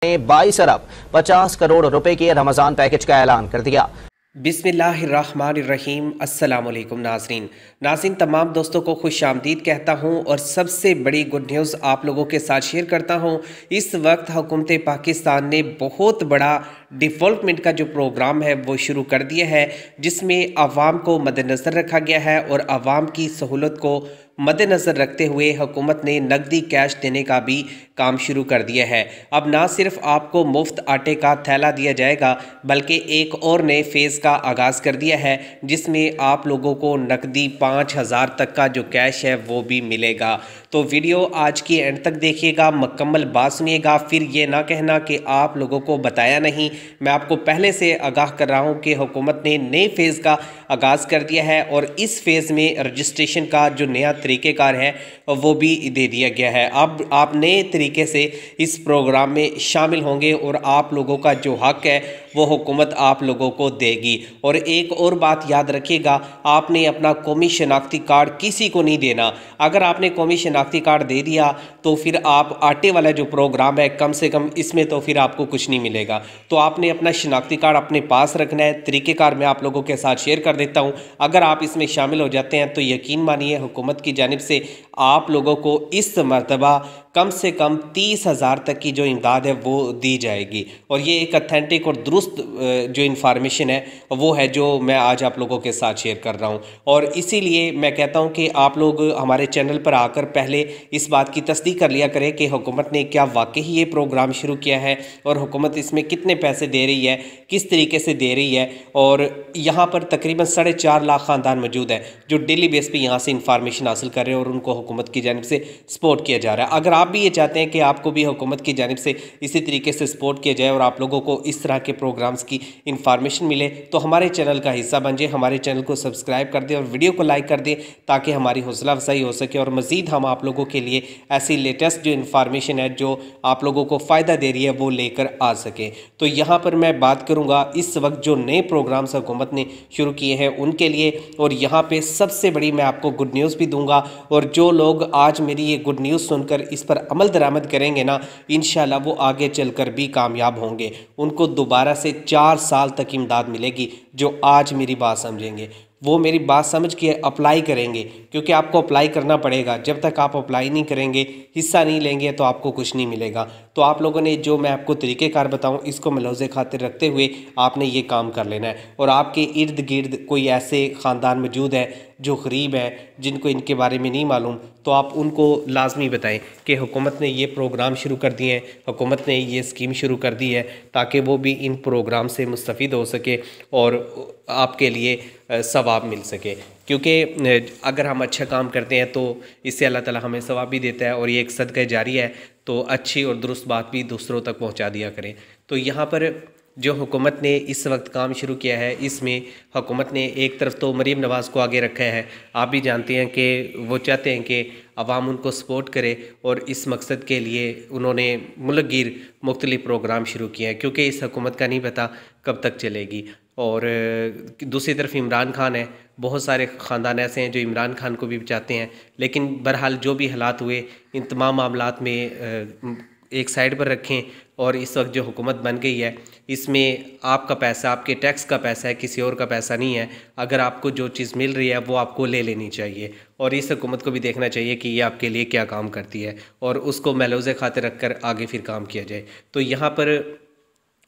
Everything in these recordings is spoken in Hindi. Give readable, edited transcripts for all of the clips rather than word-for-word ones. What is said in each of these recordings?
ने 22 अरब 50 करोड़ रुपए के रमजान पैकेज का ऐलान कर दिया। बिस्मिल्लाहिर्रहमानिर्रहीम। अस्सलामुअलैकुम नाज़रीन तमाम दोस्तों को खुश आमदीद कहता हूँ और सबसे बड़ी गुड न्यूज़ आप लोगों के साथ शेयर करता हूँ। इस वक्त हुकूमत पाकिस्तान ने बहुत बड़ा डिफ़ॉल्टमेंट का जो प्रोग्राम है वो शुरू कर दिया है, जिसमें आवाम को मद्देनज़र रखा गया है और आवाम की सहूलत को मद्देनज़र रखते हुए हुकूमत ने नकदी कैश देने का भी काम शुरू कर दिया है। अब ना सिर्फ आपको मुफ्त आटे का थैला दिया जाएगा बल्कि एक और नए फेज़ का आगाज़ कर दिया है, जिसमें आप लोगों को नकदी 5000 तक का जो कैश है वो भी मिलेगा। तो वीडियो आज की एंड तक देखिएगा, मुकम्मल बात सुनिएगा, फिर ये ना कहना कि आप लोगों को बताया नहीं। मैं आपको पहले से आगाह कर रहा हूँ कि हुकूमत ने नए फेज़ का आगाज़ कर दिया है और इस फेज़ में रजिस्ट्रेशन का जो नया तरीक़ेकार है वो भी दे दिया गया है। अब आप नए तरीके से इस प्रोग्राम में शामिल होंगे और आप लोगों का जो हक है वो हुकूमत आप लोगों को देगी। और एक और बात याद रखिएगा, आपने अपना कौमी शनाख्ती कार्ड किसी को नहीं देना। अगर आपने कौमी शनाख्ती कार्ड दे दिया तो फिर आप आटे वाला जो प्रोग्राम है कम से कम इसमें तो फिर आपको कुछ नहीं मिलेगा। तो आपने अपना शनाख्ती कार्ड अपने पास रखना है। तरीक़ेकार मैं आप लोगों के साथ शेयर कर देता हूँ। अगर आप इसमें शामिल हो जाते हैं तो यकीन मानिए हुकूमत की जानिब से आप लोगों को इस मरतबा कम से कम 30,000 तक की जो इमदाद है वो दी जाएगी। और ये एक अथेंटिक और दुरुस्त जो इन्फॉर्मेशन है वो है जो मैं आज आप लोगों के साथ शेयर कर रहा हूँ। और इसीलिए मैं कहता हूँ कि आप लोग हमारे चैनल पर आकर पहले इस बात की तस्दीक कर लिया करें कि हुकूमत ने क्या वाकई ये प्रोग्राम शुरू किया है और हुकूमत इसमें कितने पैसे दे रही है, किस तरीके से दे रही है। और यहाँ पर तकरीबन 4.5 लाख ख़ानदान मौजूद है जो डेली बेस पे यहाँ से इंफॉर्मेशन हासिल कर रहे हैं और उनको हुकूमत की जानिब से सपोर्ट किया जा रहा है। अगर आप भी ये चाहते हैं कि आपको भी हुकूमत की जानिब से इसी तरीके से सपोर्ट किया जाए और आप लोगों को इस तरह के प्रोग्राम्स की इंफॉर्मेशन मिले तो हमारे चैनल का हिस्सा बन जाए, हमारे चैनल को सब्सक्राइब कर दें और वीडियो को लाइक कर दें ताकि हमारी हौसला अफजाई हो सके और मज़ीद हम आप लोगों के लिए ऐसी लेटेस्ट जो इंफॉर्मेशन है जो आप लोगों को फ़ायदा दे रही है वो लेकर आ सके। तो यहाँ पर मैं बात करूँगा इस वक्त जो नए प्रोग्राम्स हुकूमत ने शुरू किए हैं उनके लिए, और यहाँ पे सबसे बड़ी मैं आपको गुड न्यूज़ भी दूंगा। और जो लोग आज मेरी ये गुड न्यूज़ सुनकर इस पर अमल दरामद करेंगे ना, इंशाल्लाह वो आगे चलकर भी कामयाब होंगे। उनको दोबारा से 4 साल तक इमदाद मिलेगी। जो आज मेरी बात समझेंगे वो मेरी बात समझ के अप्लाई करेंगे, क्योंकि आपको अप्लाई करना पड़ेगा। जब तक आप अप्लाई नहीं करेंगे, हिस्सा नहीं लेंगे तो आपको कुछ नहीं मिलेगा। तो आप लोगों ने जो मैं आपको तरीक़ेकार बताऊं इसको मलहूज़े खातिर रखते हुए आपने ये काम कर लेना है। और आपके इर्द गिर्द कोई ऐसे ख़ानदान मौजूद है जो गरीब हैं, जिनको इनके बारे में नहीं मालूम, तो आप उनको लाजमी बताएं कि हुकूमत ने ये प्रोग्राम शुरू कर दिए हैं, हुकूमत ने ये स्कीम शुरू कर दी है, ताकि वो भी इन प्रोग्राम से मुस्तफ़ीद हो सके और आपके लिए सवाब मिल सके। क्योंकि अगर हम अच्छा काम करते हैं तो इससे अल्लाह ताला हमें सवाब भी देता है और ये एक सदका जारी है। तो अच्छी और दुरुस्त बात भी दूसरों तक पहुंचा दिया करें। तो यहाँ पर जो हुकूमत ने इस वक्त काम शुरू किया है, इसमें हुकूमत ने एक तरफ तो मरीम नवाज़ को आगे रखा है। आप भी जानते हैं कि वो चाहते हैं कि अवाम उनको सपोर्ट करे और इस मकसद के लिए उन्होंने मुल्क गिर मुख्तलिफ प्रोग्राम शुरू किए हैं, क्योंकि इस हुकूमत का नहीं पता कब तक चलेगी। और दूसरी तरफ इमरान खान है, बहुत सारे ख़ानदान ऐसे हैं जो इमरान खान को भी चाहते हैं। लेकिन बहरहाल जो भी हालात हुए इन तमाम मामलात में एक साइड पर रखें और इस वक्त जो हुकूमत बन गई है इसमें आपका पैसा, आपके टैक्स का पैसा है, किसी और का पैसा नहीं है। अगर आपको जो चीज़ मिल रही है वो आपको ले लेनी चाहिए और इस हुकूमत को भी देखना चाहिए कि ये आपके लिए क्या काम करती है और उसको महलूज़े खातिर रख कर आगे फिर काम किया जाए। तो यहाँ पर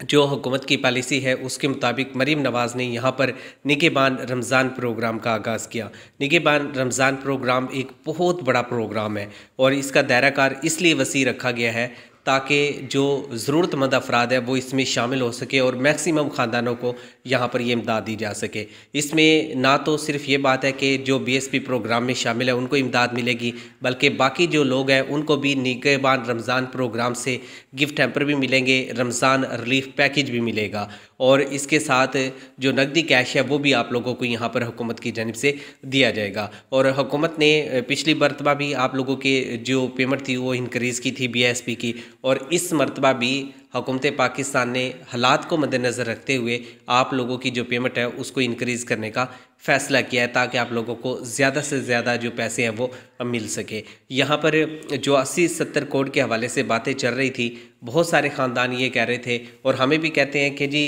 जो हुकूमत की पॉलिसी है उसके मुताबिक मरीम नवाज़ ने यहाँ पर निगहबान रमज़ान प्रोग्राम का आगाज़ किया। निगहबान रमज़ान प्रोग्राम एक बहुत बड़ा प्रोग्राम है और इसका दायरा कार इसलिए वसी रखा गया है ताकि जो ज़रूरतमंद अफराद है वो इसमें शामिल हो सके और मैक्सिमम ख़ानदानों को यहाँ पर ये इमदाद दी जा सके। इसमें ना तो सिर्फ ये बात है कि जो BSP प्रोग्राम में शामिल है उनको इमदाद मिलेगी, बल्कि बाकी जो लोग हैं उनको भी निगहबान रमज़ान प्रोग्राम से गिफ्ट हैम्पर भी मिलेंगे, रमज़ान रिलीफ पैकेज भी मिलेगा और इसके साथ जो नकदी कैश है वो भी आप लोगों को यहाँ पर हुकूमत की जानिब से दिया जाएगा। और हुकूमत ने पिछली मरतबा भी आप लोगों के जो पेमेंट थी वो इंक्रीज़ की थी BSP की, और इस मरतबा भी हुकूमत पाकिस्तान ने हालात को मद्देनज़र रखते हुए आप लोगों की जो पेमेंट है उसको इंक्रीज़ करने का फ़ैसला किया है, ताकि आप लोगों को ज़्यादा से ज़्यादा जो पैसे हैं वो मिल सके। यहाँ पर जो 80-70 करोड़ के हवाले से बातें चल रही थी, बहुत सारे ख़ानदान ये कह रहे थे और हमें भी कहते हैं कि जी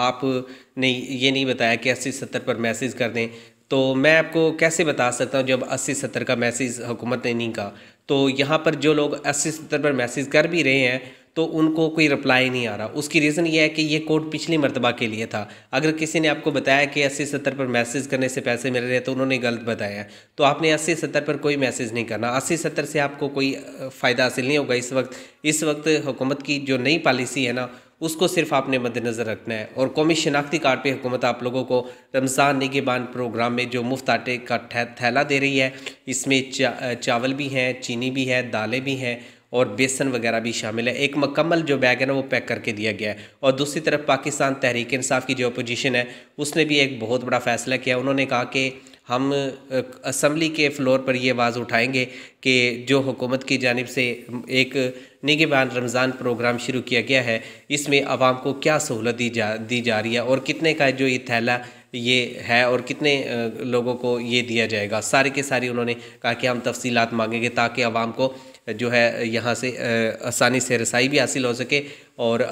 आपने ये नहीं बताया कि 80-70 पर मैसेज कर दें। तो मैं आपको कैसे बता सकता हूँ जब 80-70 का मैसेज हुकूमत ने नहीं कहा। तो यहाँ पर जो लोग 80-70 पर मैसेज कर भी रहे हैं तो उनको कोई रिप्लाई नहीं आ रहा। उसकी रीज़न ये है कि ये कोड पिछली मरतबा के लिए था। अगर किसी ने आपको बताया कि 80-70 पर मैसेज करने से पैसे मिल रहे हैं तो उन्होंने गलत बताया है। तो आपने 80-70 पर कोई मैसेज नहीं करना। 80-70 से आपको कोई फ़ायदा हासिल नहीं होगा इस वक्त हुकूमत की जो नई पॉलिसी है ना, उसको सिर्फ आपने मद्देनज़र रखना है। और कौमी शनाख्ती कार्ड पे हुकूमत आप लोगों को रमज़ान निगहबान प्रोग्राम में जो मुफ्त आटे का थैला दे रही है, इसमें चावल भी हैं, चीनी भी है, दालें भी हैं और बेसन वगैरह भी शामिल है। एक मुकम्मल जो बैग है ना वो पैक करके दिया गया है। और दूसरी तरफ पाकिस्तान तहरीक इंसाफ की जो अपोजिशन है उसने भी एक बहुत बड़ा फ़ैसला किया। उन्होंने कहा कि हम असम्बली के फ्लोर पर ये आवाज़ उठाएंगे कि जो हुकूमत की जानिब से एक निगहबान रमज़ान प्रोग्राम शुरू किया गया है, इसमें आवाम को क्या सहूलत दी जा रही है और कितने का जो ये थैला ये है और कितने लोगों को ये दिया जाएगा। सारी के सारी उन्होंने कहा कि हम तफसीलात मांगेंगे ताकि आवाम को जो है यहाँ से आसानी से रसाई भी हासिल हो सके और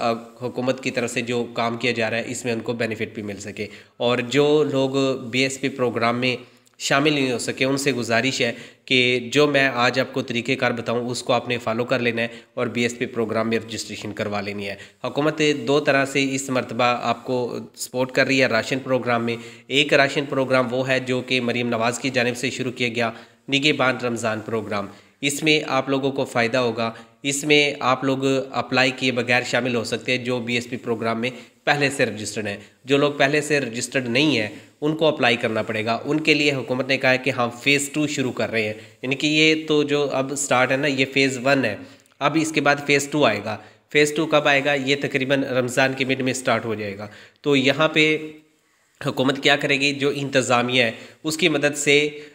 हुकूमत की तरफ से जो काम किया जा रहा है इसमें उनको बेनिफिट भी मिल सके। और जो लोग BSP प्रोग्राम में शामिल नहीं हो सके उनसे गुजारिश है कि जो मैं आज आपको तरीक़ेकार बताऊं उसको आपने फॉलो कर लेना है और BSP प्रोग्राम में रजिस्ट्रेशन करवा लेनी है। हुकूमत दो तरह से इस मरतबा आपको सपोर्ट कर रही है राशन प्रोग्राम में। एक राशन प्रोग्राम वो है जो कि मरीम नवाज़ की जानिब से शुरू किया गया निगहबान रमज़ान प्रोग्राम। इसमें आप लोगों को फ़ायदा होगा। इसमें आप लोग अप्लाई किए बगैर शामिल हो सकते हैं जो BSP प्रोग्राम में पहले से रजिस्टर्ड हैं। जो लोग पहले से रजिस्टर्ड नहीं हैं उनको अप्लाई करना पड़ेगा। उनके लिए हुकूमत ने कहा है कि हम फ़ेज़ 2 शुरू कर रहे हैं, यानी कि ये तो जो अब स्टार्ट है ना ये फ़ेज़ 1 है। अब इसके बाद फ़ेज़ 2 आएगा। फ़ेज़ 2 कब आएगा? ये तकरीबन रमज़ान के मिड में स्टार्ट हो जाएगा। तो यहाँ पे हुकूमत क्या करेगी, जो इंतज़ामिया है उसकी मदद से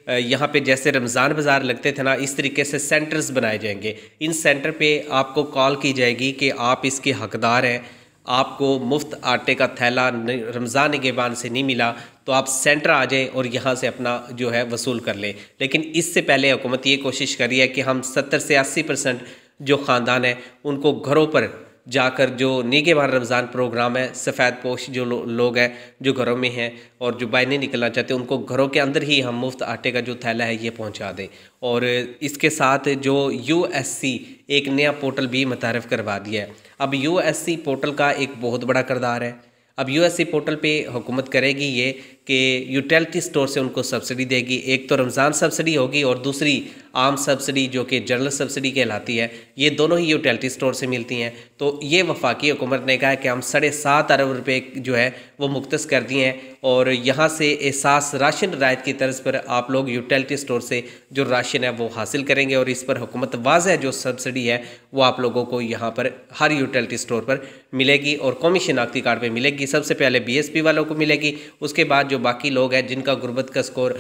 यहाँ पे जैसे रमज़ान बाज़ार लगते थे ना, इस तरीके से सेंटर्स बनाए जाएंगे। इन सेंटर पे आपको कॉल की जाएगी कि आप इसके हकदार हैं, आपको मुफ्त आटे का थैला रमज़ान निगहबान से नहीं मिला तो आप सेंटर आ जाएं और यहाँ से अपना जो है वसूल कर लें। लेकिन इससे पहले हुकूमत ये कोशिश कर रही है कि हम 70 से 80% जो ख़ानदान है उनको घरों पर जाकर जो निगहबान रमज़ान प्रोग्राम है, सफ़ेद पोश जो लोग हैं जो घरों में हैं और जो बाहर नहीं निकलना चाहते उनको घरों के अंदर ही हम मुफ्त आटे का जो थैला है ये पहुंचा दें। और इसके साथ जो USC एक नया पोर्टल भी मुतारफ़ करवा दिया है। अब USC पोर्टल का एक बहुत बड़ा किरदार है। अब USC पोर्टल पे हुकूमत करेगी ये कि यूटिलिटी स्टोर से उनको सब्सिडी देगी। एक तो रमज़ान सब्सिडी होगी और दूसरी आम सब्सिडी जो कि जनरल सब्सिडी कहलाती है, ये दोनों ही यूटिलिटी स्टोर से मिलती हैं। तो ये वफाकी हुकूमत ने कहा है कि हम 7.5 अरब रुपये जो है वो मुख्तस कर दिए हैं और यहाँ से एहसास राशन रायत की तर्ज पर आप लोग यूटिलिटी स्टोर से जो राशन है वो हासिल करेंगे और इस पर हुकूमत वाज़ह जो सब्सिडी है वो आप लोगों को यहाँ पर हर यूटिलिटी स्टोर पर मिलेगी और कौमी शनाख्ती कार्ड पर मिलेगी। सबसे पहले BSP वालों को मिलेगी, उसके बाद जो बाकी लोग हैं जिनका गुर्बत का स्कोर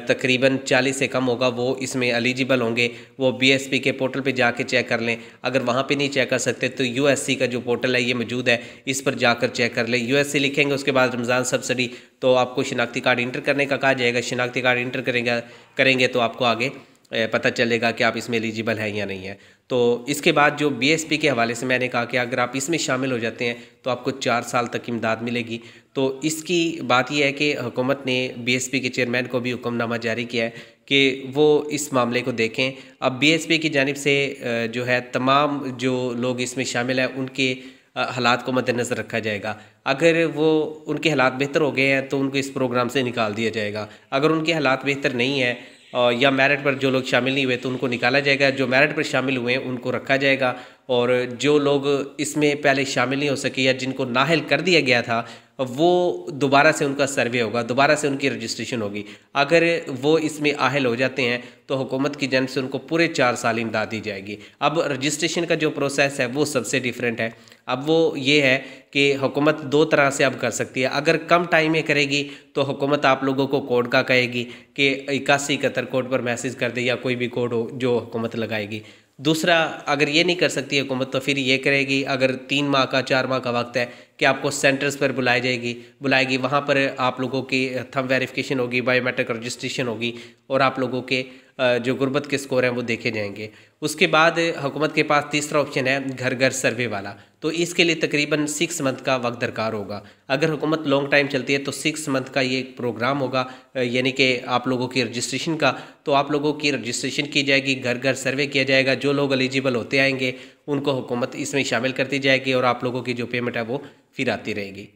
तकरीबन 40 से कम होगा वो इसमें एलिजिबल होंगे। वो BSP के पोर्टल पे जाके चेक कर लें। अगर वहाँ पे नहीं चेक कर सकते तो USC का जो पोर्टल है ये मौजूद है, इस पर जाकर चेक कर लें। USC लिखेंगे, उसके बाद रमज़ान सब्सिडी, तो आपको शनाख्ती कार्ड इंटर करने का कहा जाएगा। शनाख्ती कार्ड इंटर करेंगे तो आपको आगे पता चलेगा कि आप इसमें एलिजिबल हैं या नहीं है। तो इसके बाद जो BSP के हवाले से मैंने कहा कि अगर आप इसमें शामिल हो जाते हैं तो आपको 4 साल तक इमदाद मिलेगी। तो इसकी बात यह है कि हुकूमत ने BSP के चेयरमैन को भी हुक्मनामा जारी किया है कि वो इस मामले को देखें। अब BSP की जानिब से जो है तमाम जो लोग इसमें शामिल हैं उनके हालात को मद्देनज़र रखा जाएगा। अगर वो उनके हालात बेहतर हो गए हैं तो उनको इस प्रोग्राम से निकाल दिया जाएगा। अगर उनके हालात बेहतर नहीं है या मेरिट पर जो लोग शामिल नहीं हुए तो उनको निकाला जाएगा। जो मेरिट पर शामिल हुए हैं उनको रखा जाएगा और जो लोग इसमें पहले शामिल नहीं हो सके या जिनको नाअहल कर दिया गया था वो दोबारा से उनका सर्वे होगा, दोबारा से उनकी रजिस्ट्रेशन होगी। अगर वो इसमें आहल हो जाते हैं तो हुकूमत की जानिब से उनको पूरे 4 साल इमदाद दी जाएगी। अब रजिस्ट्रेशन का जो प्रोसेस है वो सबसे डिफरेंट है। अब वो ये है कि हुकूमत 2 तरह से अब कर सकती है। अगर कम टाइम में करेगी तो हुकूमत आप लोगों को कोड का कहेगी कि 8171 कोड पर मैसेज कर दे या कोई भी कोड हो जो हुकूमत लगाएगी। दूसरा, अगर ये नहीं कर सकती हुकूमत तो फिर ये करेगी, अगर 3 माह का 4 माह का वक्त है कि आपको सेंटर्स पर बुलाएगी, वहाँ पर आप लोगों की थंब वेरिफिकेशन होगी, बायोमेट्रिक रजिस्ट्रेशन होगी और आप लोगों के जो गुर्बत के स्कोर हैं वो देखे जाएंगे। उसके बाद हुकूमत के पास तीसरा ऑप्शन है घर घर सर्वे वाला। तो इसके लिए तकरीबन 6 मंथ का वक्त दरकार होगा। अगर हुकूमत लॉन्ग टाइम चलती है तो 6 मंथ का ये प्रोग्राम होगा, यानी कि आप लोगों की रजिस्ट्रेशन का। तो आप लोगों की रजिस्ट्रेशन की जाएगी, घर घर सर्वे किया जाएगा, जो लोग एलिजिबल होते आएंगे उनको हुकूमत इसमें शामिल करती जाएगी और आप लोगों की जो पेमेंट है वो फिर आती रहेगी।